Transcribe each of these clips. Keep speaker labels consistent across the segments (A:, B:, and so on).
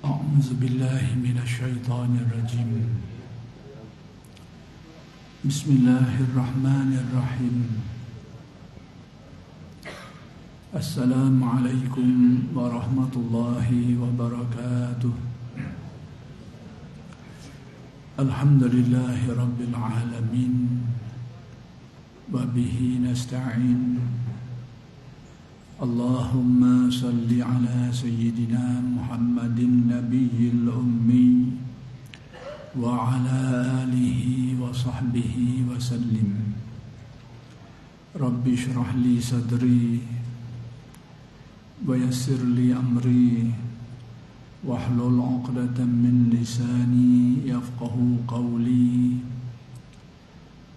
A: أعوذ بالله من الشيطان الرجيم بسم الله الرحمن الرحيم السلام عليكم ورحمة الله وبركاته الحمد لله رب العالمين وبه نستعين اللهم صل على سيدنا محمد النبي الأمي وعلى آله وصحبه وسلم رب اشرح لي صدري ويسر لي أمري واحلل عقدة من لساني يفقه قولي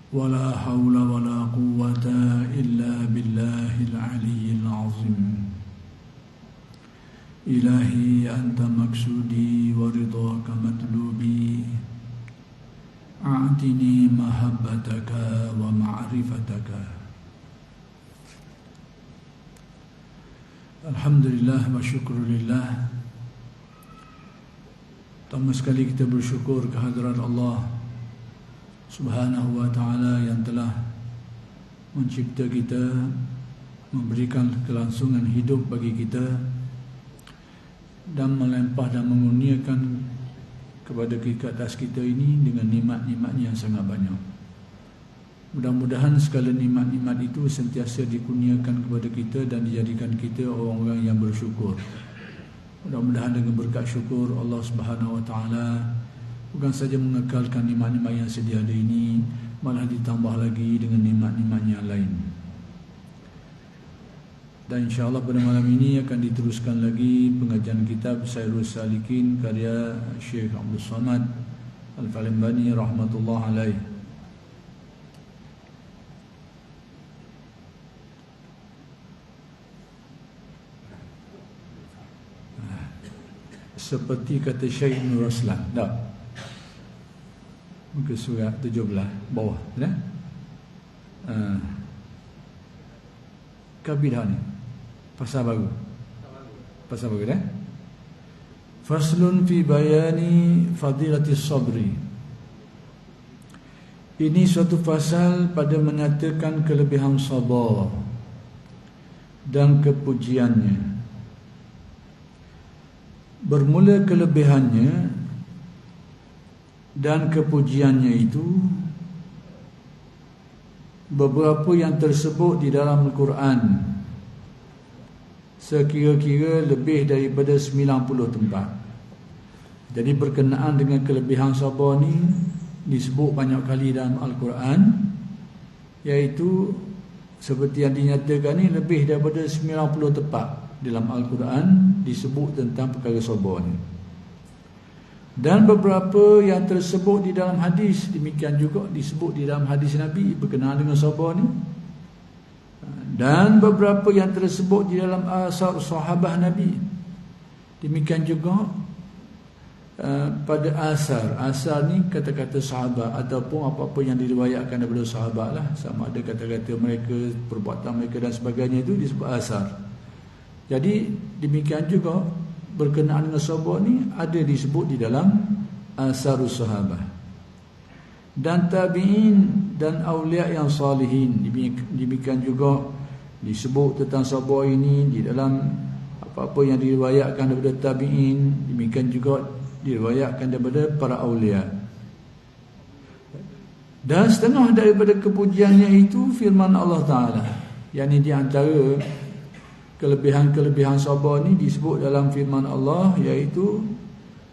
A: ولا حول ولا قوة إلا بالله العلي العظيم إلهي أنت مقصودي ورضاك مطلوبي أعطني محبتك ومعرفتك. Alhamdulillah wa syukurillah. Pertama sekali kita bersyukur kehadirat Allah Subhanahu wa ta'ala yang telah mencipta kita, memberikan kelangsungan hidup bagi kita dan melempah dan mengurniakan kepada ke atas kita ini dengan nikmat-nikmatnya yang sangat banyak. Mudah-mudahan segala nikmat-nikmat itu sentiasa dikurniakan kepada kita dan dijadikan kita orang-orang yang bersyukur. Mudah-mudahan dengan berkat syukur Allah Subhanahu wa ta'ala bukan saja mengekalkan nikmat-nikmat yang sedia ada ini, malah ditambah lagi dengan nikmat-nikmat yang lain. Dan insyaAllah pada malam ini akan diteruskan lagi pengajian kitab Sairus Salikin karya Syekh Abdul Samad Al-Falimbani rahmatullah alaih. Seperti kata Syekh Nur Raslan, dah muka surat 17 bawah ya. Kabilah ni pasal baru ya. Faslun fi bayani fadilatis sabri. Ini suatu fasal pada menyatakan kelebihan sabar dan kepujiannya. Bermula kelebihannya dan kepujiannya itu beberapa yang tersebut di dalam Al-Quran, sekira-kira lebih daripada 90 tempat. Jadi berkenaan dengan kelebihan sabar ni disebut banyak kali dalam Al-Quran, iaitu seperti yang dinyatakan ni lebih daripada 90 tempat dalam Al-Quran disebut tentang perkara sabar ni. Dan beberapa yang tersebut di dalam hadis, demikian juga disebut di dalam hadis Nabi berkenaan dengan sabar ni. Dan beberapa yang tersebut di dalam asar sahabah Nabi. Demikian juga pada asar ni kata-kata sahabat ataupun apa-apa yang diriwayatkan daripada sahabat lah, sama ada kata-kata mereka, perbuatan mereka dan sebagainya, itu disebut asar. Jadi demikian juga berkenaan dengan sahabat ni ada disebut di dalam asarus sahabah. Dan tabi'in dan awliya yang salihin, demikian juga disebut tentang sahabat ini di dalam apa-apa yang diriwayatkan daripada tabi'in, demikian juga diriwayatkan daripada para awliya. Dan setengah daripada kepujiannya itu firman Allah Ta'ala, yakni di antara kelebihan-kelebihan sabar ni disebut dalam firman Allah, iaitu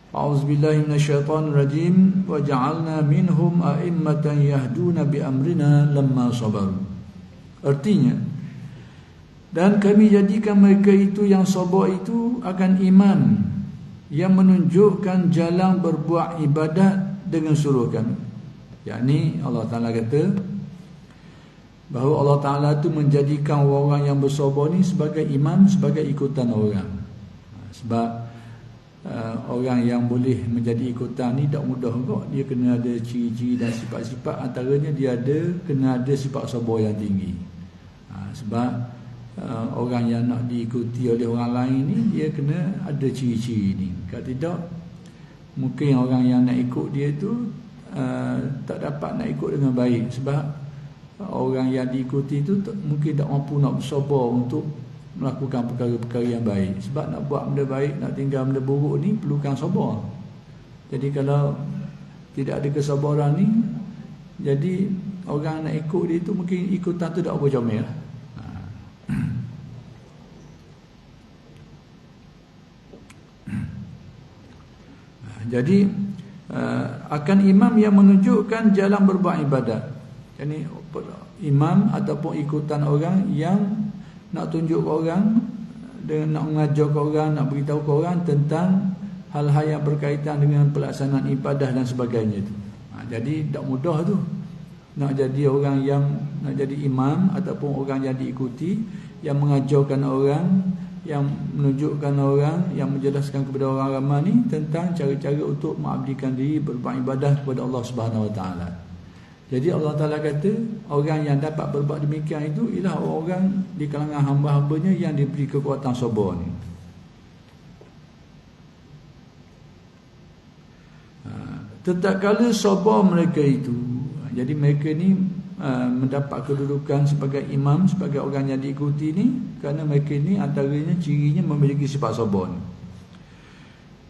A: a'udzubillahi minasyaitonirrajim wa ja'alna minhum a'immatan yahduna bi amrina lamma sabaru. Artinya, dan kami jadikan mereka itu yang sabar itu akan imam yang menunjukkan jalan berbuat ibadat dengan suruh kami. Yakni Allah Ta'ala kata bahawa Allah Ta'ala itu menjadikan orang yang bersabar ni sebagai imam, sebagai ikutan orang. Sebab orang yang boleh menjadi ikutan ni tak mudah kok. Dia kena ada ciri-ciri dan sifat-sifat, antaranya dia kena ada sifat sabar yang tinggi. Sebab orang yang nak diikuti oleh orang lain ni, dia kena ada ciri-ciri ni. Kalau tidak, mungkin orang yang nak ikut dia tu tak dapat nak ikut dengan baik. Sebab orang yang diikuti tu mungkin tak mampu nak bersabar untuk melakukan perkara-perkara yang baik. Sebab nak buat benda baik, nak tinggal benda buruk ni perlukan sabar. Jadi kalau tidak ada kesabaran ni, jadi orang nak ikut dia tu mungkin ikutan tu tak apa comel lah. Jadi akan imam yang menunjukkan jalan berbuat ibadat. Jadi imam ataupun ikutan orang yang nak tunjuk ke orang, dengan nak mengajar ke orang, nak beritahu ke orang tentang hal-hal yang berkaitan dengan pelaksanaan ibadah dan sebagainya itu. Jadi tak mudah tu nak jadi orang yang nak jadi imam ataupun orang yang diikuti, yang mengajarkan orang, yang menunjukkan orang, yang menjelaskan kepada orang ramai ni tentang cara-cara untuk mengabdikan diri berbuat ibadah kepada Allah Subhanahu Wa Taala. Jadi Allah Taala kata orang yang dapat berbuat demikian itu ialah orang di kalangan hamba-hambanya yang diberi kekuatan sabar ni. Tatkala sabar mereka itu, jadi mereka ni mendapat kedudukan sebagai imam, sebagai orang yang diikuti ni kerana mereka ni antaranya cirinya memiliki sifat sabar ni.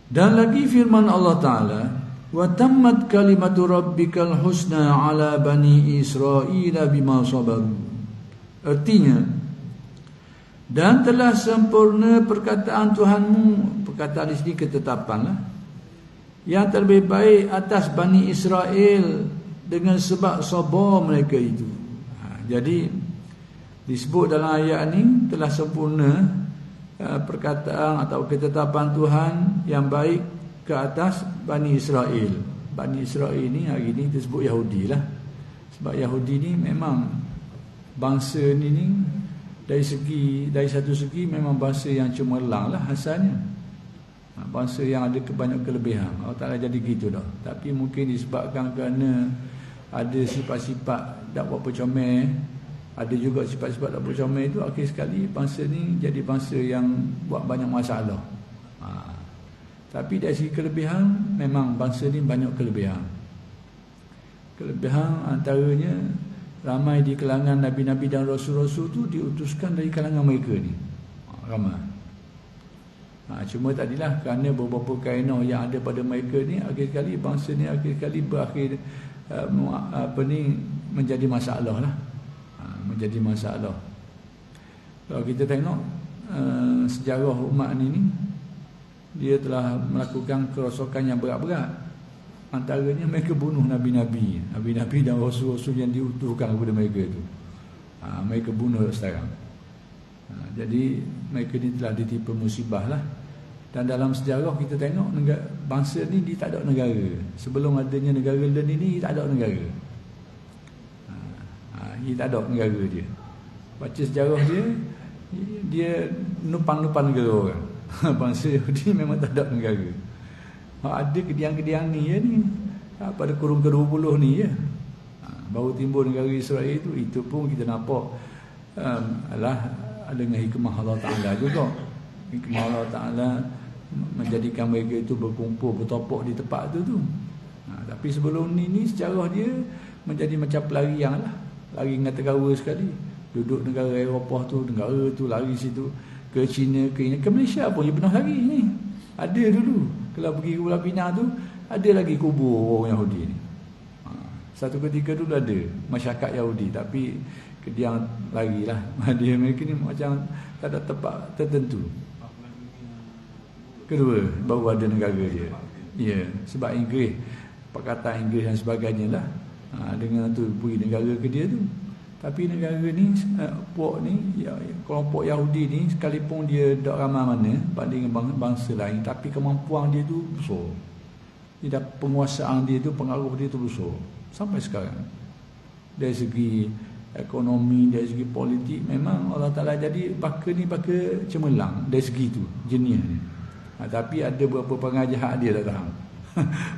A: Dan lagi firman Allah Taala, wa tammat kalimatu rabbikal husna ala bani Israila bima sabaru. Artinya, dan telah sempurna perkataan Tuhanmu, perkataan di sini ketetapanlah, yang terlebih baik atas Bani Israel dengan sebab sabar mereka itu. Jadi disebut dalam ayat ni telah sempurna perkataan atau ketetapan Tuhan yang baik ke atas Bani Israel. Bani Israel ni hari ni disebut Yahudi lah. Sebab Yahudi ni memang bangsa ni dari satu segi memang bangsa yang cemerlang lah asalnya. Bangsa yang ada banyak kelebihan. Allah Ta'ala jadi gitu dah. Tapi mungkin disebabkan kerana ada sifat-sifat tak berapa comel, ada juga sifat-sifat tak berapa comel itu, akhir sekali bangsa ni jadi bangsa yang buat banyak masalah. Tapi dari segi kelebihan, memang bangsa ni banyak kelebihan. Kelebihan antaranya ramai di kalangan Nabi-Nabi dan Rasul-Rasul tu diutuskan dari kalangan mereka ni. Ramai. Cuma tadilah kerana beberapa kaedah yang ada pada mereka ni, akhir sekali bangsa ni akhir sekali berakhir menjadi masalah lah. Menjadi masalah. Kalau kita tengok sejarah umat ni, dia telah melakukan kerosakan yang berat-berat. Antaranya mereka bunuh Nabi-Nabi dan Rasul-Rasul yang diutuhkan kepada mereka itu. Mereka bunuh sekarang. Jadi mereka ni telah ditipu musibah lah. Dan dalam sejarah kita tengok bangsa ni dia tak ada negara. Sebelum adanya negara lain ini, dia tak ada negara. Dia tak ada negara dia. Baca sejarah dia numpang-numpang negara orang. Bangsa Yahudi memang tak ada negara. Ada kediang-kediang ni ya ni, pada kurun ke-20 ni ya. Baru timbul negara Israel itu pun kita nampak adalah dengan hikmah Allah Ta'ala juga. Hikmah Allah Ta'ala menjadikan mereka itu berkumpul, bertopok di tempat tu. Tapi sebelum ni sejarah dia menjadi macam pelarian lah. Lari dengan tergawa sekali. Duduk negara Eropah tu, negara tu, lari situ. Ke China, ke Malaysia pun dia pernah lari ni. Ada dulu. Kalau pergi ke Pulau Pinang tu, ada lagi kubur orang Yahudi ni. Satu ketika dulu ada masyarakat Yahudi, tapi dia larilah. Dia mereka ni macam tak ada tempat tertentu. Kedua baru ada negara dia. Ya, sebab Inggeris, Pakatan Inggeris dan sebagainya lah. Dengan tu pergi negara ke dia tu. Tapi negara ni, kelompok Yahudi ni, sekalipun dia tak ramai mana banding bangsa lain, tapi kemampuan dia tu besar. Dia penguasaan dia tu, pengaruh dia tu besar sampai sekarang. Dari segi ekonomi, dari segi politik, memang Allah Ta'ala jadi baka cemerlang dari segi tu, jenis ni. Tapi ada beberapa pengajahan dia tak tahan.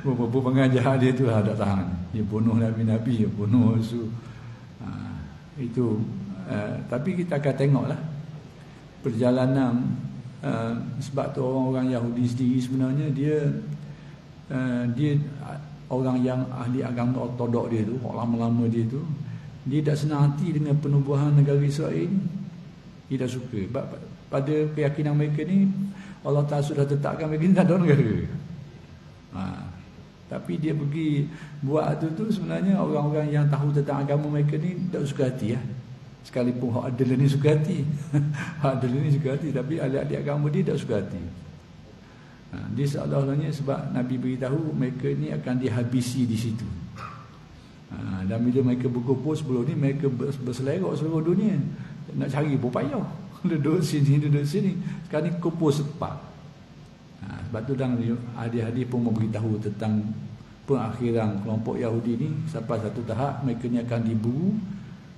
A: Beberapa pengajahan dia tu lah tak tahan. Dia bunuh Nabi-Nabi, dia bunuh Rasul. Itu tapi kita akan tengoklah perjalanan. Sebab tu orang-orang Yahudi sendiri sebenarnya dia orang yang ahli agama ortodok dia tu, orang lama-lama dia tu, dia tak senang hati dengan penubuhan negara Israel ni. Dia tak suka. Pada keyakinan mereka ni, Allah Ta'ala sudah tetapkan mereka ni tak ada negara. Tapi dia pergi buat tu sebenarnya orang-orang yang tahu tentang agama mereka ni tak suka hati ya. Sekalipun hak adil ni suka hati. Hak adil ni suka hati, tapi ahli-ahli agama dia tak suka hati. Dia seolah-olahnya sebab Nabi beritahu mereka ni akan dihabisi di situ. Dan bila mereka berkumpul sebelum ni, mereka berselerok seluruh dunia. Nak cari pun payah. Duduk sini. Sekarang ni kumpul sepat. Sebab tu dan hadis-hadis pun memberitahu tentang pengakhiran kelompok Yahudi ni. Sampai satu tahap mereka ni akan diburu.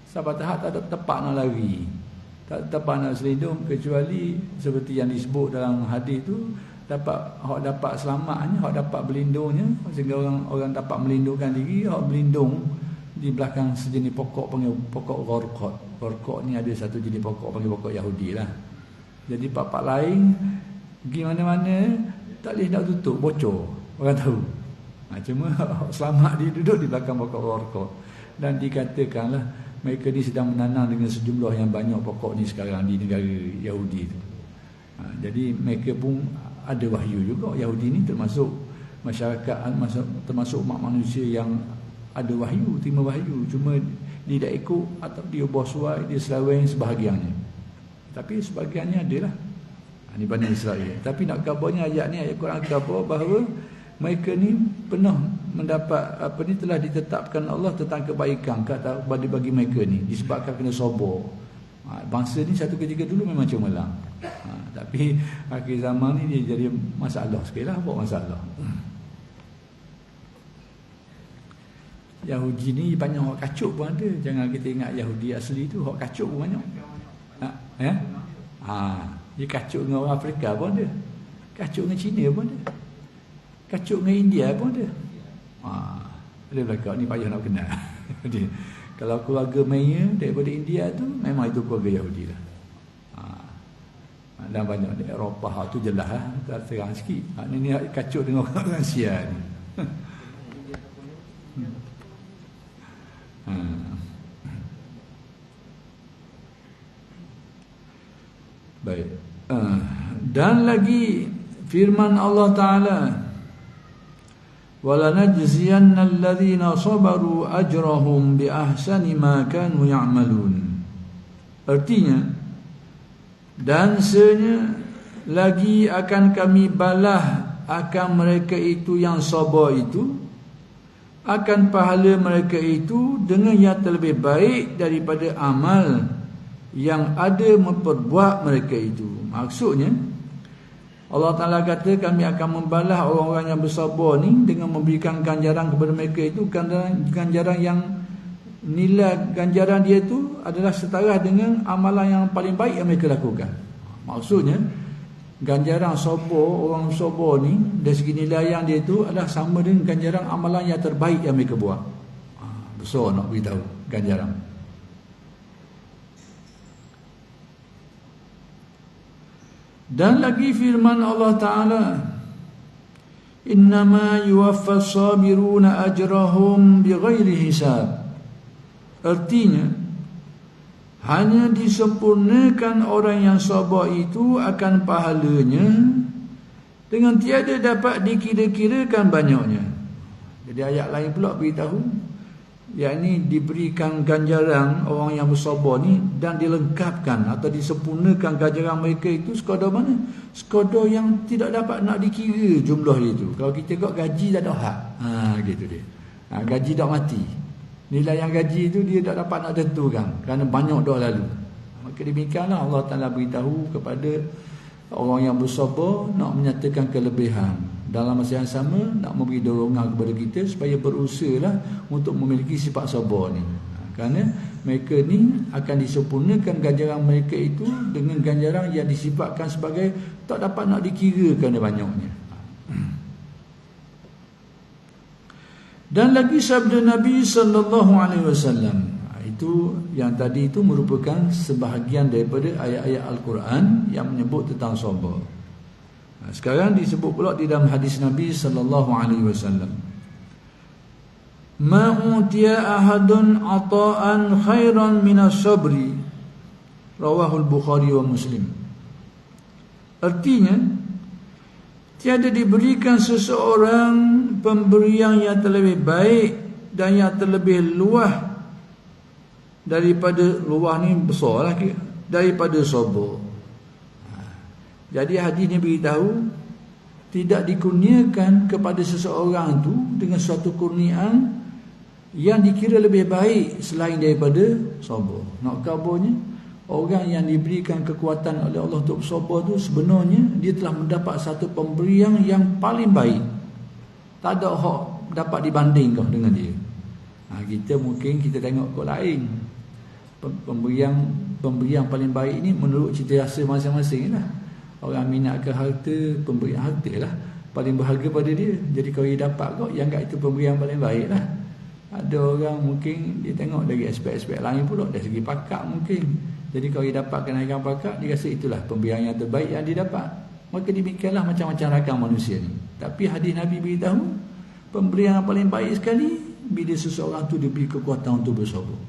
A: Sampai tahap tak ada tempat nak lari, tak ada tempat nak selindung, kecuali seperti yang disebut dalam hadis tu, hak dapat selamatnya, hak dapat berlindungnya, sehingga orang dapat melindungkan diri, hak berlindung di belakang sejenis pokok panggil pokok gharqad. Gharqad ni ada satu jenis pokok panggil pokok Yahudi lah. Jadi pak-pak lain pergi mana-mana tak boleh nak tutup, bocor, orang tahu. Cuma selamat dia duduk di belakang pokok gharqad. Dan dikatakanlah mereka ni sedang menanam dengan sejumlah yang banyak pokok ni sekarang di negara Yahudi tu. Jadi mereka pun ada wahyu juga. Yahudi ni termasuk masyarakat, termasuk umat manusia yang ada wahyu, terima wahyu. Cuma dia tak ikut atau dia bersuai, dia selaweng sebahagiannya. Tapi sebahagiannya adalah ni Bani Israel. Tapi nak kabarnya ayat ni, ayat Quran khabar bahawa mereka ni pernah mendapat telah ditetapkan Allah tentang kebaikan bagi mereka ni disebabkan kena sabar. Bangsa ni satu ketika dulu memang cemerlang. Tapi akhir zaman ni dia jadi masalah sekalilah, buat masalah. Yahudi ni banyak hak kacuk pun ada. Jangan kita ingat Yahudi asli tu hak kacuk pun banyak. Dia kacuk dengan orang Afrika pun ada. Kacuk dengan Cina pun ada. Kacuk dengan India pun ada. Dia belakang ni payah nak kenal. Kalau keluarga Maya daripada India tu, memang itu keluarga Yahudi lah. Dan banyak di Eropah tu jelas lah, tak terang sikit. Ni kacuk dengan orang Asia ni. Baik. Dan lagi firman Allah Ta'ala, وَلَنَجْزِيَنَّ الَّذِينَ صَبَرُوا أَجْرَهُمْ بِأَحْسَنِ مَا كَانُوا يَعْمَلُونَ. Artinya, dan sebenarnya lagi akan kami balas akan mereka itu yang sabar itu, akan pahala mereka itu dengan yang terlebih baik daripada amal yang ada memperbuat mereka itu. Maksudnya Allah Ta'ala kata kami akan membalas orang-orang yang bersabar ni dengan memberikan ganjaran kepada mereka itu, ganjaran yang nilai ganjaran dia itu adalah setara dengan amalan yang paling baik yang mereka lakukan. Maksudnya ganjaran sabar, orang sabar ni dari segi nilaian dia itu adalah sama dengan ganjaran amalan yang terbaik yang mereka buat. Besar nak beritahu ganjaran. Dan lagi firman Allah Ta'ala, innama yuwaffas sabiruna ajrahum bighairi hisab. Artinya hanya disempurnakan orang yang sabar itu akan pahalanya dengan tiada dapat dikira-kirakan banyaknya. Jadi ayat lain pula beritahu, yakni diberikan ganjaran orang yang bersabar ni dan dilengkapkan atau disempurnakan ganjaran mereka itu sekadar mana? Sekadar yang tidak dapat nak dikira jumlah itu. Kalau kita tengok gaji tak ada hak. Gitu dia. Gaji tak mati. Nilai yang gaji itu dia tak dapat nak tentukan kerana banyak dah lalu. Maka demikianlah Allah Ta'ala beritahu kepada orang yang bersabar nak menyatakan kelebihan. Dalam masa yang sama nak memberi dorongan kepada kita supaya berusahalah untuk memiliki sifat sabar ni. Kerana mereka ni akan disempurnakan ganjaran mereka itu dengan ganjaran yang disifatkan sebagai tak dapat nak dikira kerana banyaknya. Dan lagi sabda Nabi sallallahu alaihi wasallam, Itu yang tadi itu merupakan sebahagian daripada ayat-ayat Al-Quran yang menyebut tentang sabar. Sekarang disebut pula di dalam hadis Nabi sallallahu alaihi wasallam, ma utiya ahadun ata'an khairan minas sabri, rawahul Bukhari wa Muslim. Artinya, tiada diberikan seseorang pemberian yang terlebih baik dan yang terlebih luah daripada, luah ni besar lah, daripada sabar. Jadi hadis ni beritahu tidak dikurniakan kepada seseorang tu dengan suatu kurniaan yang dikira lebih baik selain daripada sabar. Nak kabarnya, orang yang diberikan kekuatan oleh Allah untuk sabar tu sebenarnya dia telah mendapat satu pemberian yang paling baik. Tak ada hak dapat dibandingkan dengan dia. Kita mungkin kita tengok kok lain. Pemberian paling baik ni menurut cita rasa masing-masing lah. Orang minat ke harta, pemberian harta lah paling berharga pada dia. Jadi kalau dia dapat kok, yang kat itu pemberian paling baik lah. Ada orang mungkin dia tengok dari aspek-aspek lain pula, dari segi pakak mungkin. Jadi kalau dia dapat kenaikan pakak, dia rasa itulah pemberian yang terbaik yang dia dapat. Maka demikianlah macam-macam ragam manusia ni. Tapi hadis Nabi beritahu, pemberian yang paling baik sekali bila seseorang tu diberi kekuatan untuk bersabar.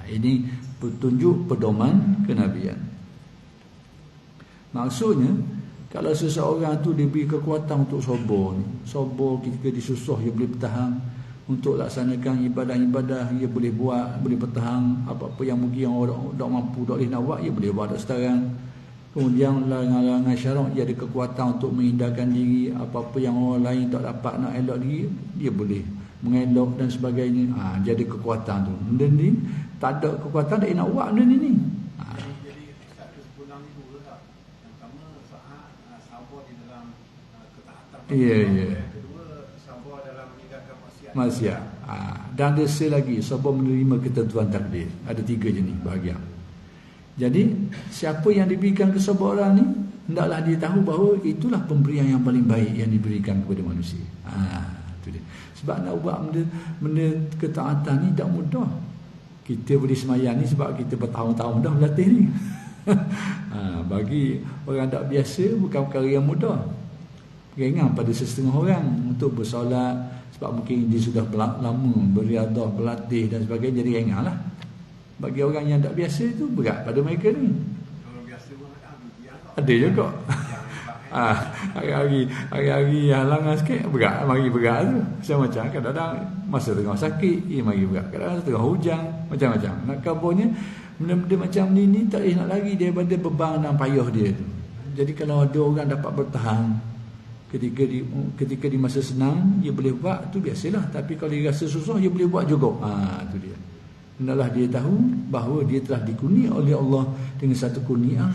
A: Ini petunjuk pedoman kenabian. Maksudnya, kalau seseorang tu diberi kekuatan untuk sabar ni, sabar ketika disusah dia boleh bertahan, untuk laksanakan ibadah-ibadah dia boleh buat, boleh bertahan, apa-apa yang mungkin orang tak mampu, tak boleh nak buat, dia boleh buat tak sekarang. Kemudian larangan-larangan syarak, dia ada kekuatan untuk menghindarkan diri, apa-apa yang orang lain tak dapat nak elok diri, dia boleh mengelak dan sebagainya. Dia ada kekuatan tu. Benda ni tak ada kekuatan, tak nak buat benda ni.
B: Jadi satu sebulan ni dua tak. Yang pertama sabar di dalam ketaatan.
A: Ya.
B: Yang kedua sabar dalam meninggalkan maksiat.
A: Dan ada lagi, sabar menerima ketentuan takdir. Ada 3 jenis bahagian. Jadi siapa yang diberikan kesabaran ni, hendaklah dia tahu bahawa itulah pemberian yang paling baik yang diberikan kepada manusia. Itu dia. Sebab nak buat benda ketaatan ni tak mudah. Kita boleh semayang ni sebab kita bertahun-tahun dah berlatih ni. Bagi orang tak biasa bukan perkara yang mudah. Ringan pada setengah orang untuk bersolat, sebab mungkin dia sudah lama beriadah, berlatih dan sebagainya, jadi ringan lah. Bagi orang yang tak biasa itu berat pada mereka ni.
B: Orang biasa pun
A: ada juga. Hari-hari halangan sikit berat, mari berat tu. Macam-macam, kadang-kadang masa tengah sakit, mari berat. Kadang-kadang tengah hujan, macam-macam. Nak kabarnya benda-benda macam ni tak boleh nak lari daripada beban dan payah dia tu. Jadi kalau ada orang dapat bertahan ketika di masa senang, dia boleh buat, tu biasalah. Tapi kalau dia rasa susah, dia boleh buat juga. Tu dia. Hendaklah dia tahu bahawa dia telah dikurnia oleh Allah dengan satu kurniaan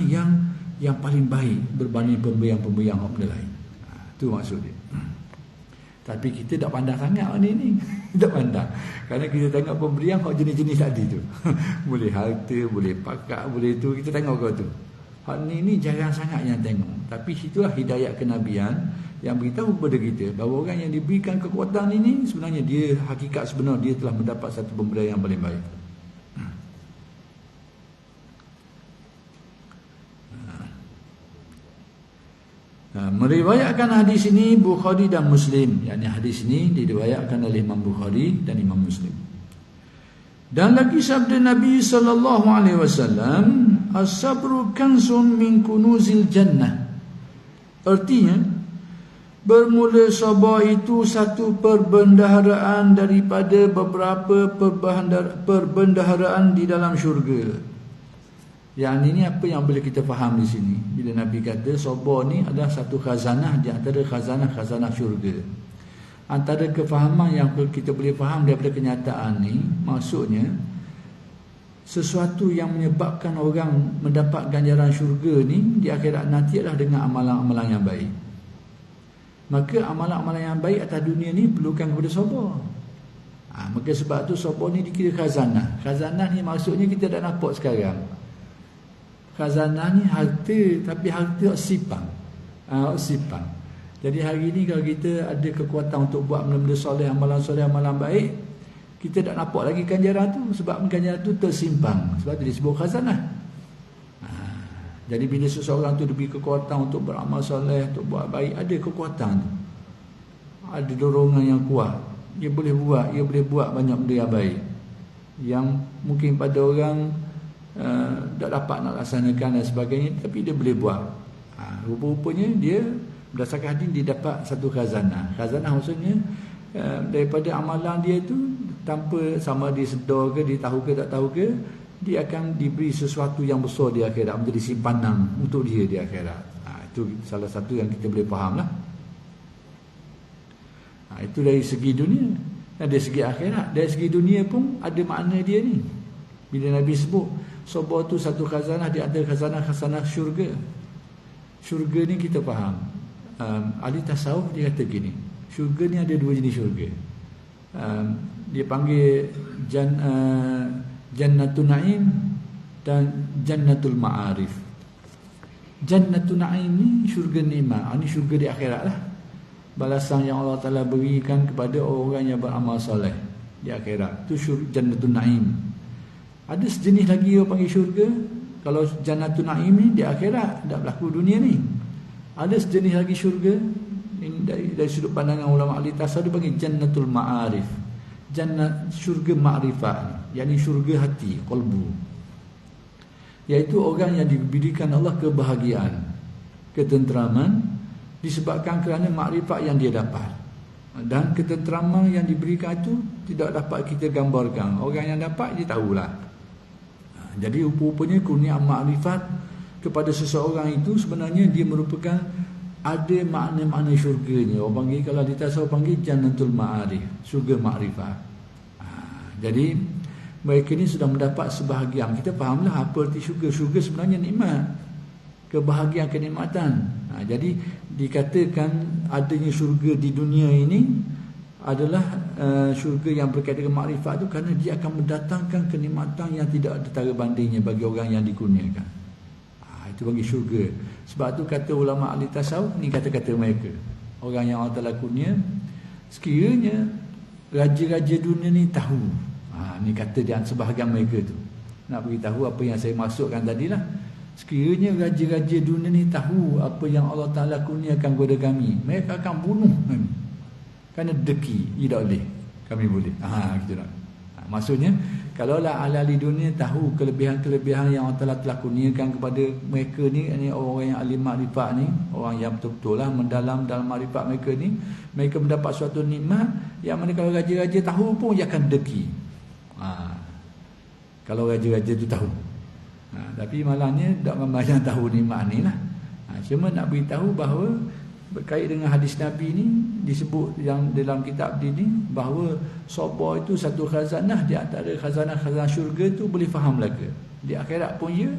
A: yang paling baik berbanding pemberian-pemberian orang lain. Itu maksud dia. Tapi kita tak pandang sangat ni. Tak pandang. Kerana kita tengok pemberian hak jenis-jenis tadi tu. Boleh harta, boleh pakak, boleh tu. Kita tengok kau tu. Hak ni jarang sangat yang tengok. Tapi itulah hidayat kenabian yang beritahu kepada kita bahawa orang yang diberikan kekuatan ini sebenarnya dia, hakikat sebenar dia telah mendapat satu pemberian yang paling baik. Meriwayatkan hadis ini Bukhari dan Muslim. Yakni hadis ini diriwayatkan oleh Imam Bukhari dan Imam Muslim. Dan lagi sabda Nabi sallallahu alaihi wasallam, as-sabru kanzun min kunuzil jannah. Artinya, bermula sabar itu satu perbendaharaan daripada beberapa perbendaharaan di dalam syurga. Yang ini apa yang boleh kita faham di sini? Bila Nabi kata sabar ni adalah satu khazanah di antara khazanah-khazanah syurga. Antara kefahaman yang kita boleh faham daripada kenyataan ni, maksudnya sesuatu yang menyebabkan orang mendapat ganjaran syurga ni di akhirat nanti adalah dengan amalan-amalan yang baik. Maka amalan-amalan yang baik atas dunia ni perlukan kepada sabar. Maka sebab tu sabar ni dikira khazanah. Khazanah ni maksudnya kita tak nampak sekarang. Khazanah ni harta, tapi harta simpan. Simpan. Jadi hari ni kalau kita ada kekuatan untuk buat benda-benda soleh, amalan baik, Kita tak nampak lagi ganjaran tu sebab ganjaran tu tersimpan. Sebab tu disebut khazanah. Jadi bila seseorang tu diberi kekuatan untuk beramal soleh, untuk buat baik, ada kekuatan tu. Ada dorongan yang kuat. Dia boleh buat banyak benda yang baik. Yang mungkin pada orang tak dapat nak laksanakan dan sebagainya, tapi dia boleh buat. Rupa-rupanya dia berdasarkan hadis dia dapat satu khazanah. Khazanah maksudnya daripada amalan dia tu, tanpa sama dia sedar ke, dia tahu ke tak tahu ke, dia akan diberi sesuatu yang besar di akhirat, menjadi simpanan untuk dia di akhirat. Itu salah satu yang kita boleh faham lah. Itu dari segi dunia. Dan dari segi akhirat, dari segi dunia pun ada makna dia ni. Bila Nabi sebut sabar tu satu khazanah di antara khazanah-khazanah syurga. Syurga ni kita faham. Ahli tasawuf dia kata gini, syurga ni ada dua jenis syurga. Dia panggil Jannatul Na'im dan Jannatul Ma'arif. Jannatul Na'im ni syurga nikmat. Ini syurga di akhirat lah. Balasan yang Allah Ta'ala berikan kepada orang yang beramal soleh di akhirat. Itu Jannatul Na'im. Ada sejenis lagi orang panggil syurga. Kalau Jannatul Na'im ni di akhirat, tak berlaku dunia ni. Ada sejenis lagi syurga. Ini dari sudut pandangan ulama ahli tasawuf dia panggil Jannatul Ma'arif. Jannat syurga ma'rifat, yakni syurga hati, qalbu. Iaitu orang yang diberikan Allah kebahagiaan, ketenteraman disebabkan kerana makrifat yang dia dapat. Dan ketenteraman yang diberikan itu tidak dapat kita gambarkan. Orang yang dapat dia tahulah. Jadi rupa-rupanya kurnia makrifat kepada seseorang itu sebenarnya dia merupakan ada makna-makna syurganya. Orang panggil, kalau di tasawuf panggil Jannatul Ma'arif, syurga makrifat. Jadi mereka ni sudah mendapat sebahagian. Kita fahamlah apa arti syurga. Syurga sebenarnya nikmat, kebahagiaan, kenikmatan. Jadi dikatakan adanya syurga di dunia ini adalah syurga yang berkaitan dengan makrifat tu, kerana dia akan mendatangkan kenikmatan yang tidak ada tara bandingnya bagi orang yang dikurniakan. Itu bagi syurga. Sebab tu kata ulama ahli tasawuf, ni kata-kata mereka, orang yang Allah Ta'ala kurnia, sekiranya raja-raja dunia ni tahu, ni kata dia sebahagian mereka tu nak beritahu apa yang saya maksudkan tadilah. Sekiranya raja-raja dunia ni tahu apa yang Allah Ta'ala kurniakan kepada kami, mereka akan bunuh kami. Kerana deki, tidak boleh, kami boleh. Gitu lah. Maksudnya, kalaulah ahli dunia tahu kelebihan-kelebihan yang Allah telah kurniakan kepada mereka ni orang yang ahli makrifat ni, orang yang betul-betul lah mendalam dalam makrifat mereka ni, mereka mendapat suatu nikmat yang mana kalau raja-raja tahu pun dia akan deki. Kalau raja-raja tu tahu. Tapi malangnya tak membayang tahu nikmat ni lah. Cuma nak beritahu bahawa berkait dengan hadis Nabi ni disebut yang dalam kitab ini, bahawa sabar itu satu khazanah di antara khazanah-khazanah syurga tu. Boleh faham belaka di akhirat pun ya,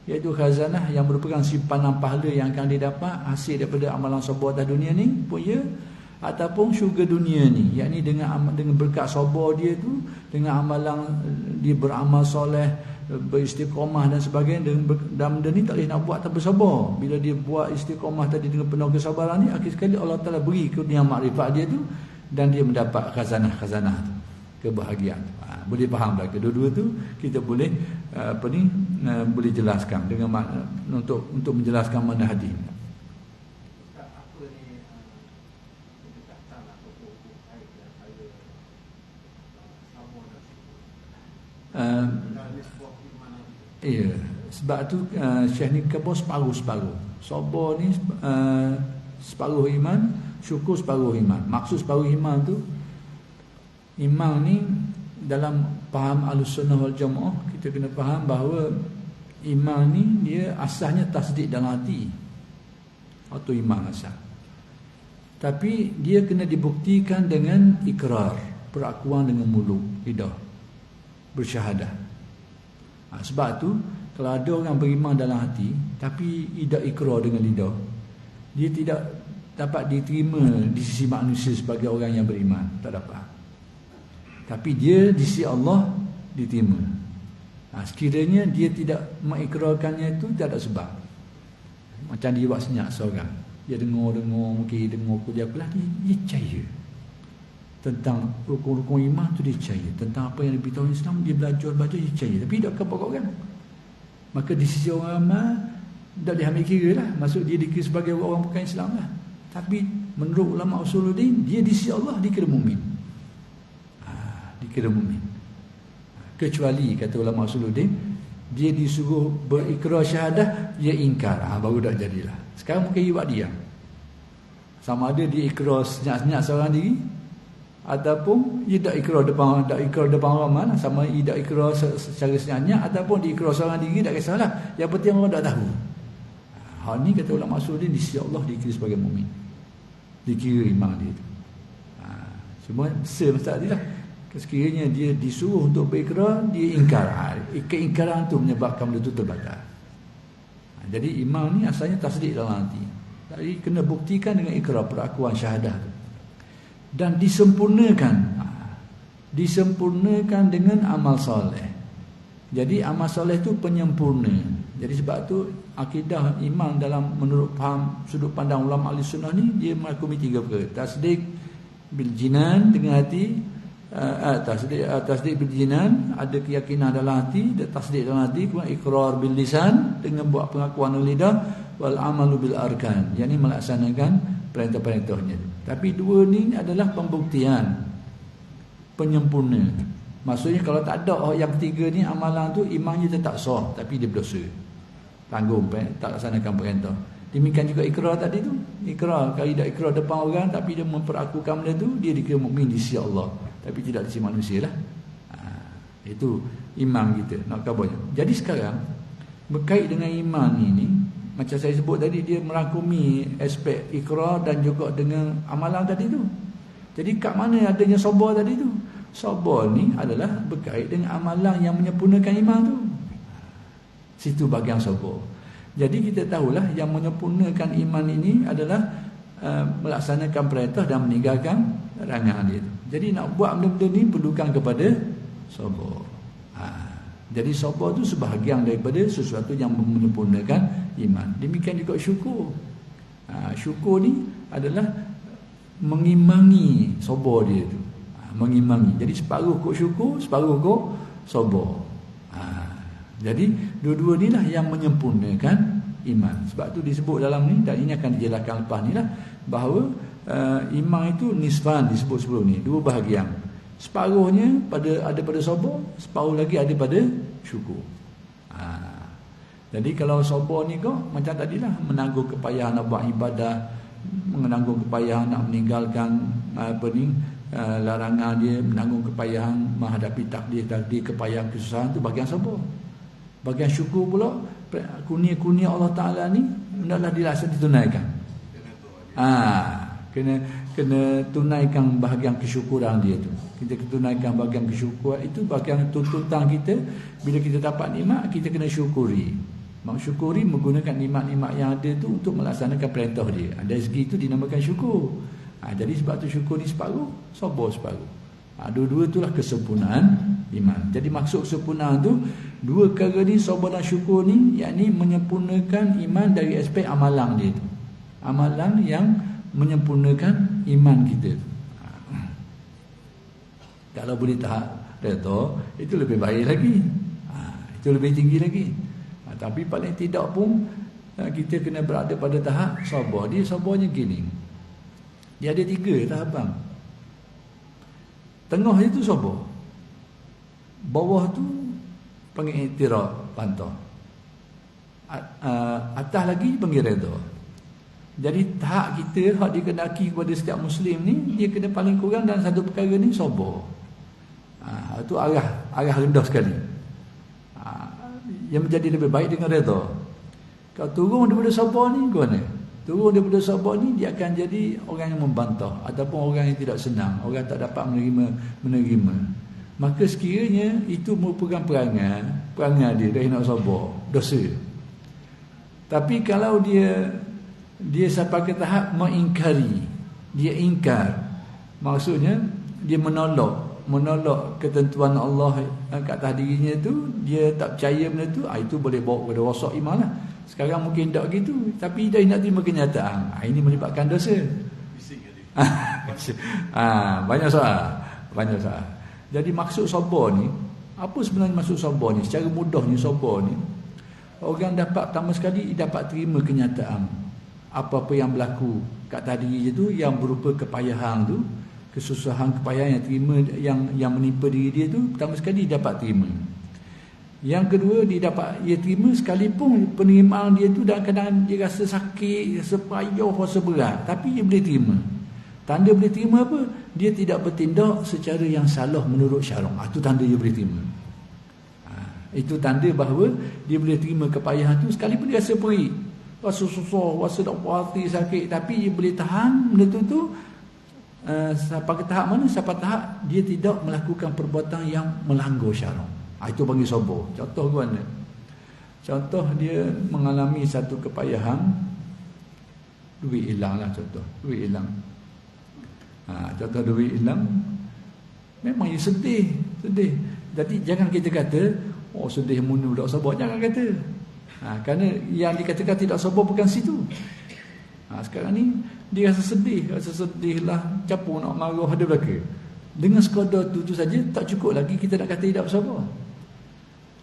A: iaitu khazanah yang merupakan simpanan pahala yang akan didapat hasil daripada amalan sabar atas dunia ni pun ya, ataupun syurga dunia ni, yakni dengan berkat sabar dia tu, dengan amalan dia beramal soleh, beristiqamah dan sebagainya, dan benda ni tak boleh nak buat tanpa sabar. Bila dia buat istiqamah tadi dengan penuh kesabaran ni, akhir sekali Allah Ta'ala beri kurnia makrifat dia tu, dan dia mendapat khazanah-khazanah tu, kebahagiaan tu. Boleh faham tak? Kedua-dua tu kita boleh boleh jelaskan dengan untuk menjelaskan makna hadis. Ya, sebab tu Syekh ni kebor separuh-separuh. Sabar ni separuh iman, syukur separuh iman. Maksud separuh iman tu, iman ni dalam faham Ahlussunnah wal Jamaah, kita kena faham bahawa iman ni dia asalnya tasdik dalam hati, atau iman asal. Tapi dia kena dibuktikan dengan ikrar, perakuan dengan mulut, lidah, bersyahadah. Sebab tu kalau ada orang beriman dalam hati tapi tidak ikrar dengan lidah, dia tidak dapat diterima di sisi manusia sebagai orang yang beriman, tak dapat. Tapi dia di sisi Allah diterima. Sekiranya dia tidak mengikrarkannya itu, tak ada sebab. Macam dia buat senyap seorang, dia dengar mungkin dengar kuliah dia percaya. tentang rukun-rukun iman tu dia percaya, tentang apa yang diberitahu Islam dia belajar dia percaya, tapi tak akan pokok kan. Maka di sisi orang ramai tak diambil kira lah, maksud dia dikira sebagai orang bukan Islam lah. Tapi menurut ulama usuluddin, dia di sisi Allah dikira mukmin. Dikira mukmin. Kecuali kata ulama usuluddin, dia disuruh berikrar syahadah, dia ingkar, baru tak jadilah. Sekarang mungkin buat diam. Sama ada dia ikrar senyap-senyap seorang diri, ataupun dia tak ikrar depan orang mana, sama dia tak ikrar secara senyap-senyap, ataupun dia ikrar seorang diri, tak kisahlah. Yang penting orang tak tahu. Hal ni kata ulama usuluddin, di sisi Allah dikira sebagai mukmin, dikira iman dia tu. Cuma masalah dia lah. Sekiranya dia disuruh untuk berikrar, dia ingkar. Keingkaran tu menyebabkan benda tu terbatal. Jadi iman ni asalnya tasdik dalam hati. Jadi kena buktikan dengan ikrar, perakuan syahadah tu. Dan disempurnakan dengan amal soleh. Jadi amal soleh tu penyempurna. Jadi sebab tu akidah iman dalam menurut faham sudut pandang ulama ahli sunnah ni, dia merangkumi 3 perkara. Tasdik bil jinan dengan hati, tasdik bil jinan, ada keyakinan dalam hati, dan tasdik dalam hati, kemudian ikrar bil lisan dengan buat pengakuan dengan lidah, wal amalu bil arkan, yakni melaksanakan perintah-perintahnya. Tapi 2 ni adalah pembuktian, penyempurna. Maksudnya kalau tak ada yang ketiga ni, amalan tu imannya tetap sah, tapi dia berdosa, tanggung, tak laksanakan perintah. Demikian juga ikrar tadi tu. Ikrar, kalau tidak ikrar depan orang tapi dia memperakukan benda tu, dia dikira mukmin di sisi Allah, tapi tidak di sisi manusia lah. Itu iman kita nak kabarnya. Jadi sekarang berkait dengan iman ini, macam saya sebut tadi, dia merangkumi aspek ikrar dan juga dengan amalan tadi tu. Jadi kat mana adanya sabar tadi tu? Sabar ni adalah berkait dengan amalan yang menyempurnakan iman tu. Situ bahagian sabar. Jadi kita tahulah yang menyempurnakan iman ini adalah melaksanakan perintah dan meninggalkan larangan dia tu. Jadi nak buat benda-benda ni perlukan kepada sabar. Jadi sabar tu sebahagian daripada sesuatu yang menyempurnakan iman. Demikian juga syukur. Syukur ni adalah mengimbangi sabar dia tu. Mengimbangi. Jadi separuh kok syukur, separuh kok sabar. Jadi dua-dua ni lah yang menyempurnakan iman. Sebab tu disebut dalam ni, dan ini akan dijelaskan lepas ni lah, bahawa iman itu nisfan disebut sebelum ni, 2 bahagian. Separuhnya ada pada sabar, separuh lagi ada pada syukur. Jadi kalau sabar ni kok macam tadilah, menanggung kepayahan nak buat ibadah, menanggung kepayahan nak meninggalkan larangan dia, menanggung kepayahan menghadapi takdir-takdir, kepayahan kesusahan, tu bahagian sabar. Bahagian syukur pula, kurnia-kurnia Allah Ta'ala ni hendaklah ditunaikan. Kena tunaikan bahagian kesyukuran dia tu. Kita tunaikan bahagian kesyukuran itu, bahagian tuntutan kita. Bila kita dapat nikmat, kita kena syukuri. Syukuri menggunakan nikmat-nikmat yang ada tu untuk melaksanakan perintah dia. Dari segi itu dinamakan syukur. Jadi sebab tu syukur ni separuh, sabar separuh. Dua-dua itulah kesempurnaan iman. Jadi maksud kesempurnaan tu, 2 perkara ni, sabar dan syukur ni, yakni menyempurnakan iman dari aspek amalan dia tu. Amalan yang menyempurnakan iman kita. Kalau boleh tahap redha, itu lebih baik lagi. Itu lebih tinggi lagi. Tapi paling tidak pun kita kena berada pada tahap sabar. Dia sabarnya gini. Dia ada 3 tahapan. Tengah itu sabar. Bawah tu panggil iktiraf, pantau. Atas lagi panggil redha. Jadi tahap kita, hak dikenaki kepada setiap Muslim ni, dia kena paling kurang dalam satu perkara ni sabar. Itu arah rendah sekali. Yang menjadi lebih baik dengan redha. Kalau turun daripada sabar ni, ke mana? Turun daripada sabar ni, dia akan jadi orang yang membantah, ataupun orang yang tidak senang, orang tak dapat menerima. Maka sekiranya itu merupakan perangai dia dari nak sabar, dosa. Tapi kalau dia sampai ke tahap mengingkari, dia ingkar, maksudnya dia menolak ketentuan Allah kat atas dirinya tu, dia tak percaya benda tu, itu boleh bawa kepada rosak iman lah. Sekarang mungkin tak gitu, tapi dia nak terima kenyataan, ini melibatkan dosa. Banyak soal. Jadi maksud sabar ni, apa sebenarnya maksud sabar ni? Secara mudahnya sabar ni, orang dapat pertama sekali dapat terima kenyataan apa-apa yang berlaku kat tadi tu yang berupa kepayahan tu, kesusahan, kepayahan yang terima yang menimpa diri dia tu, pertama sekali dapat terima. Yang kedua, dia terima sekalipun penerimaan dia tu kadang-kadang dia rasa sakit, rasa payah, rasa berat, tapi dia boleh terima. Tanda boleh terima apa? Dia tidak bertindak secara yang salah menurut syarak. Itu tanda dia boleh terima. Itu tanda bahawa dia boleh terima kepayahan tu sekalipun dia rasa perih, rasa susah, rasa tak puas hati, sakit, tapi dia boleh tahan benda tu sampai ke tahap mana? Sampai tahap dia tidak melakukan perbuatan yang melanggar syarak. Itu bagi sabar. Contoh ke mana? Contoh dia mengalami satu kepayahan, duit hilang lah contoh. Duit hilang. Contoh duit hilang, memang dia sedih. Jadi jangan kita kata, sedih munu tak sabar. Jangan kata. Kerana yang dikatakan tidak sabar bukan situ. Sekarang ni dia rasa sedih lah, capur nak marah ada belaka. Dengan sekadar tu saja tak cukup lagi kita nak kata tidak bersabar.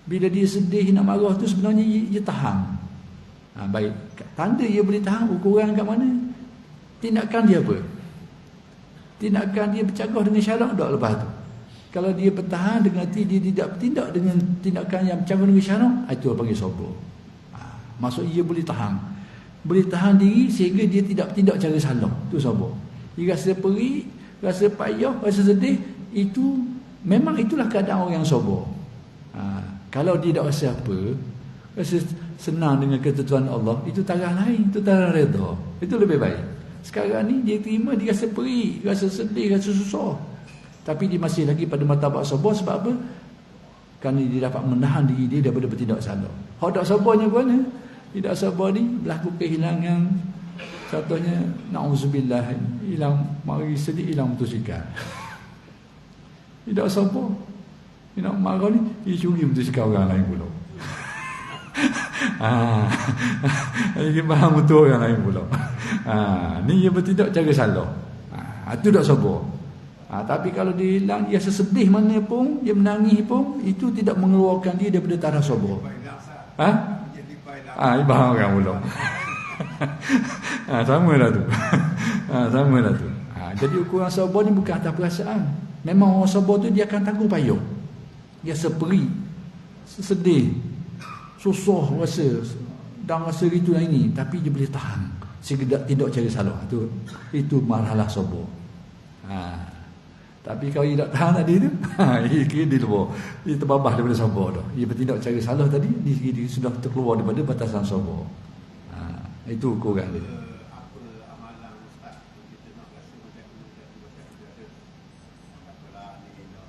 A: Bila dia sedih nak marah tu sebenarnya dia tahan. Baik, tanda dia boleh tahan ukuran kat mana? Tindakan dia apa? Tindakan dia bercakap dengan syarak tak lepas tu. Kalau dia bertahan dengan dia tidak bertindak dengan tindakan yang bercakap dengan syarak, itu panggil sabar. Maksud dia boleh tahan diri sehingga dia tidak bertindak cara salah. Itu sabar. Dia rasa perih, rasa payah, rasa sedih, itu memang itulah keadaan orang yang sabar. Kalau dia tak rasa apa, rasa senang dengan ketentuan Allah, itu taraf lain, itu taraf redha. Itu lebih baik. Sekarang ni dia terima, dia rasa perih, rasa sedih, rasa susah, tapi dia masih lagi pada martabat sabar. Sebab apa? Kerana dia dapat menahan diri dia daripada bertindak salah. Hak tak sabarnya mana? Tidak sabar ni berlaku kehilangan. Contohnya, na'udzubillah, hilang mari sedih, hilang motosikal. Tidak sabar, dia nak marah ni, dia curi motosikal orang lain pula. Dia faham motor orang lain pula. Ni dia bertindak cara salah. Itu tak sabar. Tapi kalau dia hilang, dia sesedih mana pun, dia menangis pun, itu tidak mengeluarkan dia daripada taraf sabar. Ibang orang pula. Sama lah tu. Jadi ukuran sabar ni bukan atas perasaan. Memang orang sabar tu dia akan tanggung payung. Dia seperi, sedih, susah rasa, dan rasa itu dan ini, tapi dia boleh tahan sehingga tidak cari salah. Itu marhalah sabar. Tapi kalau dia tak tahan tadi tu, dia di luar, dia terbabah daripada sabar dah. Dia bertindak cari salah tadi, dia sudah terkeluar daripada batasan sabar. Itu ukuran dia.
B: Apa amalan Ustaz kita nak rasa macam ada apalah ni nak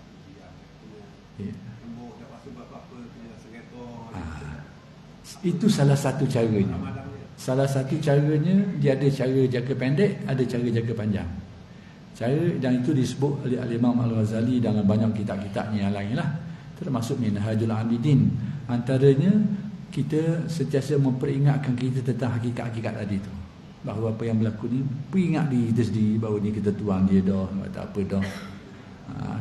B: dia kena tembok dapat sebab apa kena seretor.
A: Itu salah satu caranya. Salah satu caranya, dia ada cara jangka pendek, ada cara jangka panjang. Cara, dan itu disebut oleh Imam Al-Ghazali dalam banyak kitab-kitabnya yang lain lah, termasuk Minhajul Abidin. Antaranya, kita sentiasa memperingatkan kita tentang hakikat-hakikat tadi tu, bahawa apa yang berlaku ni, peringat diri kita sendiri bahawa ni ketentuan dia dah, tak apa dah.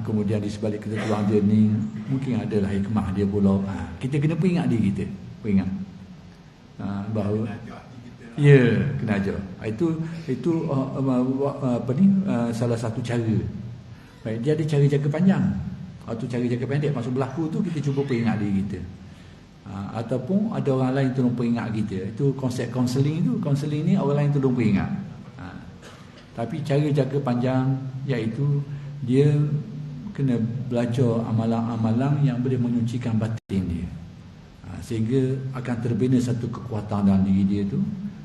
A: Kemudian di sebalik ketentuan dia ni mungkin adalah hikmah dia pula. Kita kena peringat diri kita, peringat bahawa kena ajar. Itu salah satu cara. Baik, dia ada cara jangka panjang atau cara jangka pendek. Maksud berlaku tu kita cuba peringat diri kita. Ataupun ada orang lain tolong peringat kita. Itu konsep kaunseling tu. Kaunseling ni orang lain tolong peringat. Tapi cara jangka panjang iaitu dia kena belajar amalan-amalan yang boleh menyucikan batin dia, sehingga akan terbina satu kekuatan dalam diri dia tu,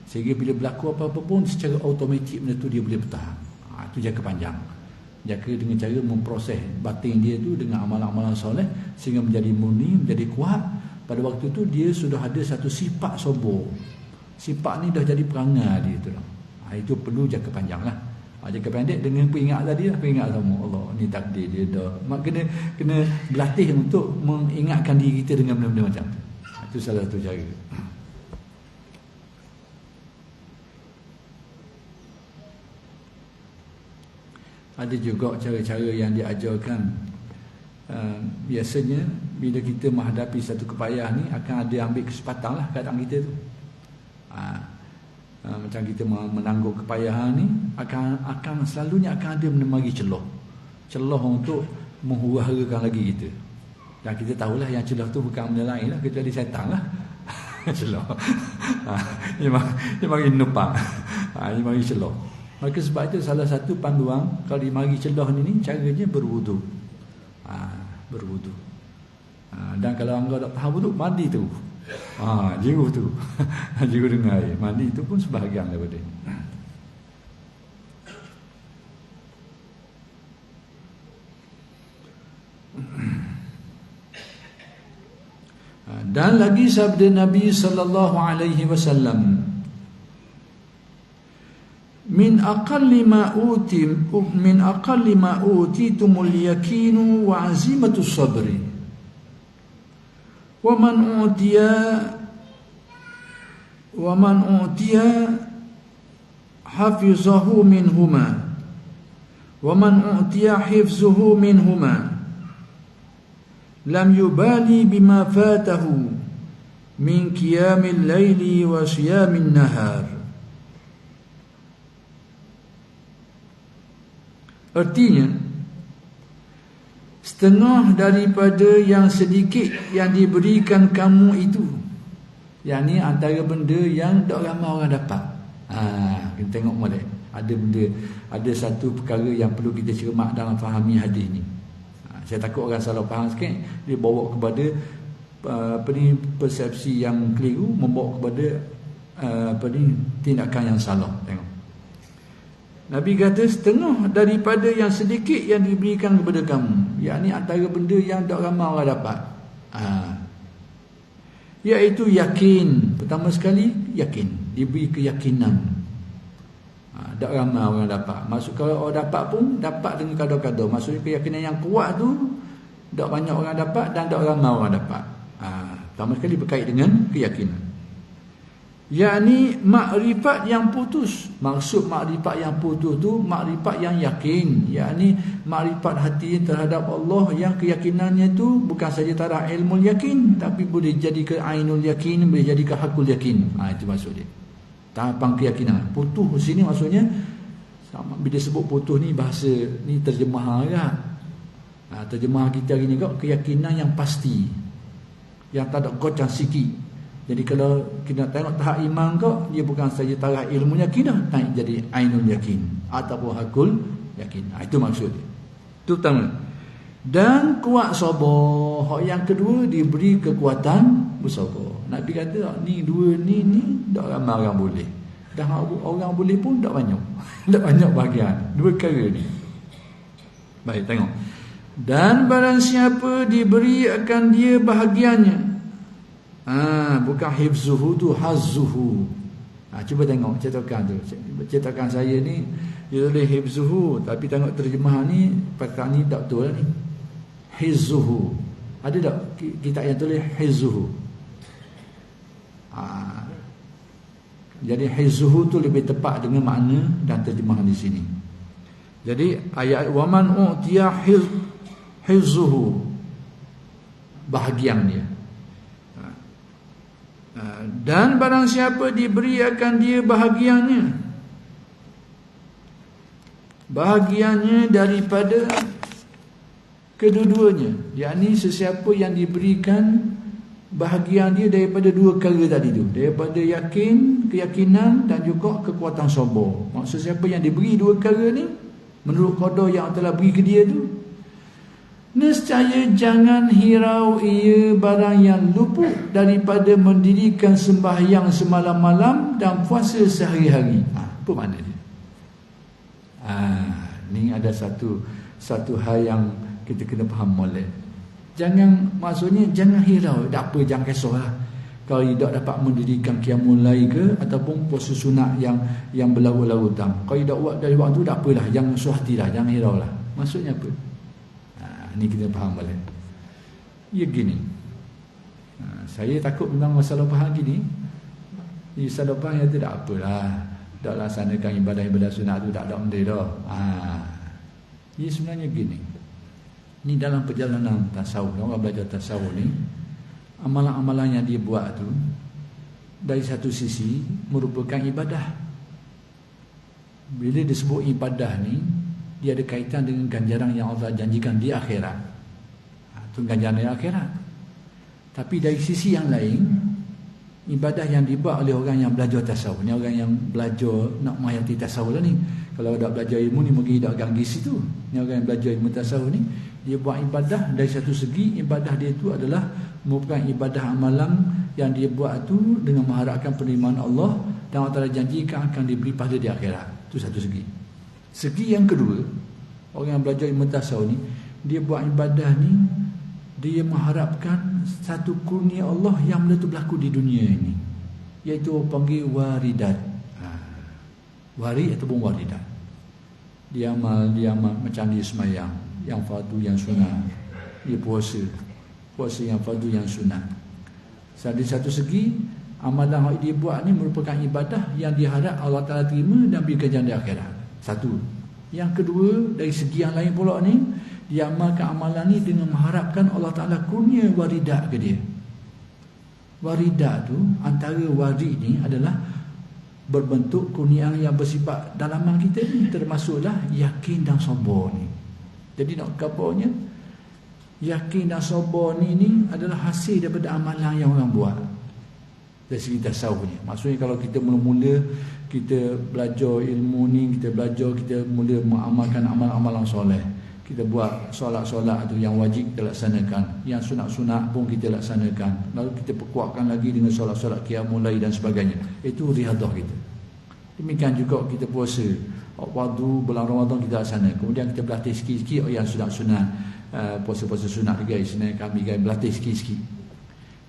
A: sehingga bila berlaku apa-apa pun secara automatik benda tu dia boleh bertahan. Itu jangka panjang. Jangka dengan cara memproses batin dia tu dengan amalan-amalan soleh sehingga menjadi murni, menjadi kuat. Pada waktu tu dia sudah ada satu sifat sabar. Sifat ni dah jadi perangai dia tu lah. Itu perlu jangka panjang lah. Jangka pendek dengan peringat tadi lah, peringat sama Allah ni takdir dia dah. Kena berlatih untuk mengingatkan diri kita dengan benda-benda macam tu. Itu salah satu cara. Ada juga cara-cara yang diajarkan. Biasanya bila kita menghadapi satu kepayah ni, akan ada ambil kesempatan lah keadaan kita tu. Macam kita menanggung kepayahan ni, akan selalunya akan ada menemari celah untuk menghura-harakan lagi kita. Dan kita tahulah yang celah tu bukan benda lain lah, kecuali syaitan lah. Celah. Dia mari nupak. Dia mari celah. Maka sebab itu salah satu panduan kalau dia mari celah ni caranya berwudu. Berwudu. Dan kalau engkau tak tahu wudu, mandi tu. Jiru tu. Jiru dengan air. Mandi itu pun sebahagian daripada ini. Dan lagi sabda Nabi sallallahu alaihi wasallam, min aqalli ma utitumul yakinu wa azimatus sabri wa man utiya hafizahu minhuma wa man utiya hifzuhu minhuma lam yubali bima fatahu min qiyamil laili wa siyamin nahar. Artinya, setengah daripada yang sedikit yang diberikan kamu itu, yakni antara benda yang tak ramai orang dapat. Kita tengok molek. Ada satu perkara yang perlu kita cermat dalam fahami hadis ni. Saya takut orang salah faham sikit, dia bawa kepada persepsi yang keliru, membawa kepada tindakan yang salah. Tengok, Nabi kata setengah daripada yang sedikit yang diberikan kepada kamu, yakni antara benda yang tak ramai orang dapat, iaitu yakin. Pertama sekali yakin, diberi keyakinan. Tak ramai orang dapat. Maksud kalau orang dapat pun dapat dengan kadar-kadar. Maksudnya keyakinan yang kuat tu tak banyak orang dapat dan tak ramai orang dapat. Pertama sekali berkait dengan keyakinan, yakni makrifat yang putus. Maksud makrifat yang putus tu makrifat yang yakin, yakni makrifat hati terhadap Allah yang keyakinannya tu bukan saja taraf ilmu yakin, tapi boleh jadi ke ainul yakin, boleh jadi ke hakul yakin. Itu maksud dia, tahapan keyakinan. Putus sini maksudnya, bila sebut putus ni bahasa ni terjemah agak. Terjemah kita hari ni kok keyakinan yang pasti, yang tak ada goncang sikit. Jadi kalau kita tengok tahap iman kok, dia bukan saja taraf ilmu yakin dah, naik jadi ainul yakin ataupun hakul yakin. Itu maksud dia. Itu pertama. Dan kuat sabar. Yang kedua, diberi kekuatan bersabar. Nabi kata ni dua ni tak ramai orang boleh. Dah orang boleh pun tak banyak. Tak banyak bahagian. Dua perkara ni. Baik, tengok. Dan barang siapa diberi akan dia bahagiannya. Bukan hifzuhu tu, hazzuhu. Cuba tengok cetakan tu. Cetakan saya ni dia tulis hifzuhu, tapi tengok terjemahan ni perkataan ni tak betul lah ni. Hizzuhu. Ada tak kitab yang tulis hizzuhu? Jadi hizzuhu tu lebih tepat dengan makna dan terjemahan di sini. Jadi ayat waman utiya hizzuhu, bahagian dia. Dan barang siapa diberi akan dia bahagiannya daripada kedua-duanya, yakni sesiapa yang diberikan bahagian dia daripada dua perkara tadi tu, daripada yakin, keyakinan dan juga kekuatan sabar. Maksud siapa yang diberi dua perkara ni menurut qada yang telah beri ke dia tu, nescaya jangan hirau ia barang yang luput daripada mendirikan sembahyang semalam-malam dan puasa sehari-hari. Apa makna dia? Ni ada satu hal yang kita kena faham molek. Maksudnya jangan hirau, tak apa, jangan kisahlah kalau tidak dapat mendirikan qiyamul lail ke ataupun puasa sunat yang berlarut-larutan. Kalau tidak buat dari waktu, tak apalah, jangan suhatilah, jangan hiraulah. Maksudnya apa? Ni kita faham balik. Ya gini. Saya takut memang masalah faham gini. Salah faham yang tidak apalah, tak laksanakan ibadah-ibadah sunat tu tak ada benda dah. Jadi sebenarnya gini, ni dalam perjalanan tasawuf, orang belajar tasawuf ni, amalan-amalan yang dia buat tu dari satu sisi merupakan ibadah. Bila disebut ibadah ni, dia ada kaitan dengan ganjaran yang Allah janjikan di akhirat. Itu ganjaran di akhirat. Tapi dari sisi yang lain, ibadah yang dibuat oleh orang yang belajar tasawuf ni, orang yang belajar nak menghayati tasawuf lah ni. Kalau dah belajar ilmu ni mungkin tak ganggu situ. Ni orang yang belajar ilmu tasawuf ni, dia buat ibadah dari satu segi, ibadah dia tu adalah merupakan ibadah amalan yang dia buat tu dengan mengharapkan penerimaan Allah, dan Allah Ta'ala janjikan akan diberi pahala di akhirat. Itu satu segi. Segi yang kedua, orang yang belajar ilmu tasawuf ni, dia buat ibadah ni, dia mengharapkan satu kurnia Allah yang benda tu berlaku di dunia ini, iaitu panggil waridat. Warid ataupun waridat. Dia amal macam dia semayang, yang fardu yang sunat. Dia puasa yang fardu yang sunat. Dari satu segi, amalan yang dia buat ni merupakan ibadah yang diharap Allah Ta'ala terima dan beri ganjaran di akhirat. Satu. Yang kedua, dari segi yang lain pula ni, dia amalkan amalan ni dengan mengharapkan Allah Ta'ala kurnia waridat ke dia. Waridat tu, antara warid ni adalah berbentuk kurnia yang bersifat dalaman kita ni, termasuklah yakin dan sabar ni. Jadi nak kabarnya, yakin dan sabar ni adalah hasil daripada amalan yang orang buat dari segi tasawuf ni. Maksudnya kalau kita mula-mula kita belajar ilmu ni, kita mula mengamalkan amalan-amalan soleh, kita buat solat-solat tu yang wajib kita laksanakan, yang sunat-sunat pun kita laksanakan, lalu kita perkuatkan lagi dengan solat-solat qiyamul lail dan sebagainya. Itu riadah kita. Demikian juga kita puasa, waktu bulan Ramadan kita laksana, kemudian kita berlatih sikit-sikit yang sunat-sunat, puasa-puasa sunat juga Isnin kami berlatih sikit-sikit.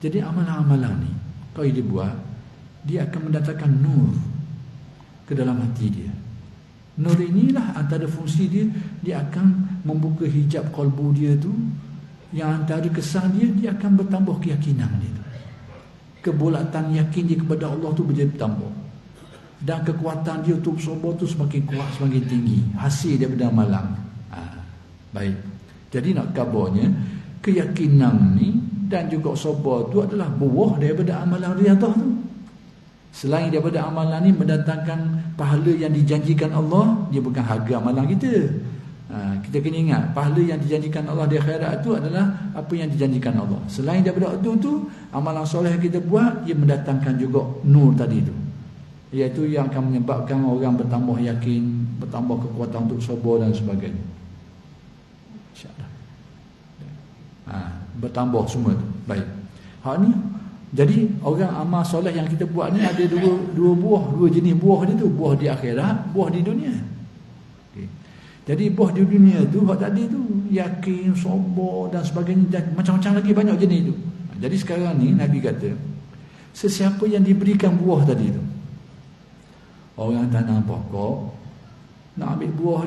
A: Jadi amalan-amalan ni kalau dia buat, dia akan mendatangkan nur ke dalam hati dia. Nur inilah antara fungsi dia, dia akan membuka hijab kalbu dia tu, yang antara kesan dia akan bertambah keyakinan dia tu. Kebulatan yakin dia kepada Allah tu bertambah, dan kekuatan dia untuk sabar tu semakin kuat, semakin tinggi, hasil daripada amalan. Baik. Jadi nak kabarnya, keyakinan ni dan juga sabar tu adalah buah daripada amalan riadah tu. Selain daripada amalan ni mendatangkan pahala yang dijanjikan Allah, dia bukan harga amalan kita. Kita kena ingat, pahala yang dijanjikan Allah di akhirat itu adalah apa yang dijanjikan Allah. Selain daripada itu, amalan soleh yang kita buat, ia mendatangkan juga nur tadi itu, iaitu yang akan menyebabkan orang bertambah yakin, bertambah kekuatan untuk sabar dan sebagainya. InsyaAllah. Bertambah semua tu. Baik. Hak ni, jadi orang amal soleh yang kita buat ni ada dua jenis buah dia tu, buah di akhirat, buah di dunia. Okay. Jadi buah di dunia tu, hak tadi tu yakin, sabar dan sebagainya, dan macam-macam lagi banyak jenis tu. Jadi sekarang ni Nabi kata, sesiapa yang diberikan buah tadi tu, orang tanam pokok nak ambil buah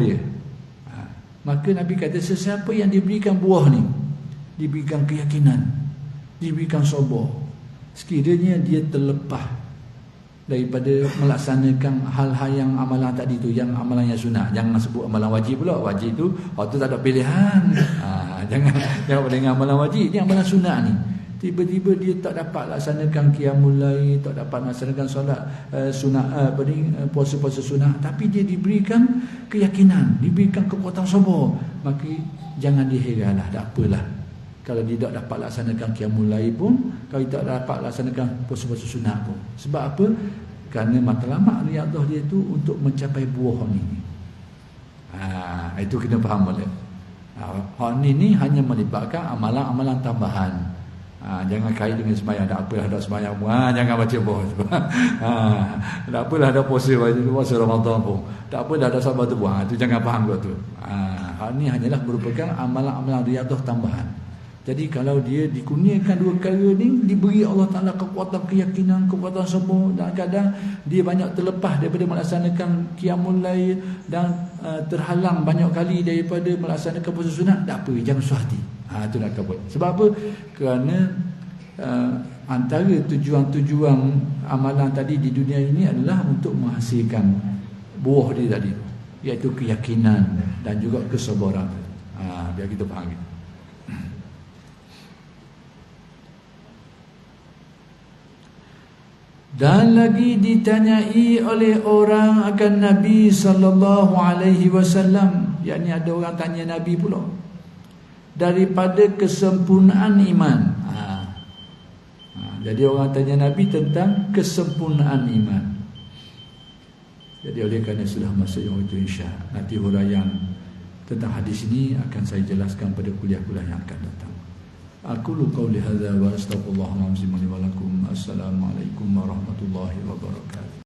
A: dia, maka Nabi kata sesiapa yang diberikan buah ni, diberikan keyakinan, diberikan sabar, sekiranya dia terlepas daripada melaksanakan hal-hal yang amalan tadi tu, yang amalan yang sunat. Jangan sebut amalan wajib pula. Wajib tu waktu tak ada pilihan. Jangan dengan amalan wajib, ni amalan sunat ni. Tiba-tiba dia tak dapat laksanakan qiyamul lail, tak dapat laksanakan solat sunat, puasa-puasa sunat, tapi dia diberikan keyakinan, diberikan kekuatan sabar, maka jangan diheranlah, tak apalah kalau dia tak dapat laksanakan qiyamul lail pun, kalau dia tak dapat laksanakan puasa-puasa sunat pun. Sebab apa? Kerana matlamat riadah dia tu untuk mencapai buah ni. Itu kena faham boleh. Hal ni hanya melibatkan amalan-amalan tambahan. Jangan kait dengan sembahyang. Tak apalah ada sembahyang pun, jangan baca buah tu. Tak apalah ada puasa Ramadan pun, tak apalah ada sabar tu buah. Tu jangan faham tu. Hal ni hanyalah merupakan amalan-amalan riadah tambahan. Jadi kalau dia dikurniakan dua perkara ni, diberi Allah Ta'ala kekuatan keyakinan, kekuatan sabar, dan kadang dia banyak terlepas daripada melaksanakan qiyamul lail dan terhalang banyak kali daripada melaksanakan puasa sunat, tak apa, jangan susah hati. Itu nak kabut. Sebab apa? Kerana antara tujuan-tujuan amalan tadi di dunia ini adalah untuk menghasilkan buah dia tadi, iaitu keyakinan dan juga kesabaran. Biar kita faham. Dan lagi ditanyai oleh orang akan Nabi sallallahu alaihi wasallam, yakni ada orang tanya Nabi pula daripada kesempurnaan iman. Jadi orang tanya Nabi tentang kesempurnaan iman. Jadi oleh kerana sudah masuk yang itu, insya nanti huraian tentang hadis ini akan saya jelaskan pada kuliah-kuliah yang akan datang. Aqulu qawli hadza wa astaghfirullahalazim li wa lakum. Assalamualaikum warahmatullahi wabarakatuh.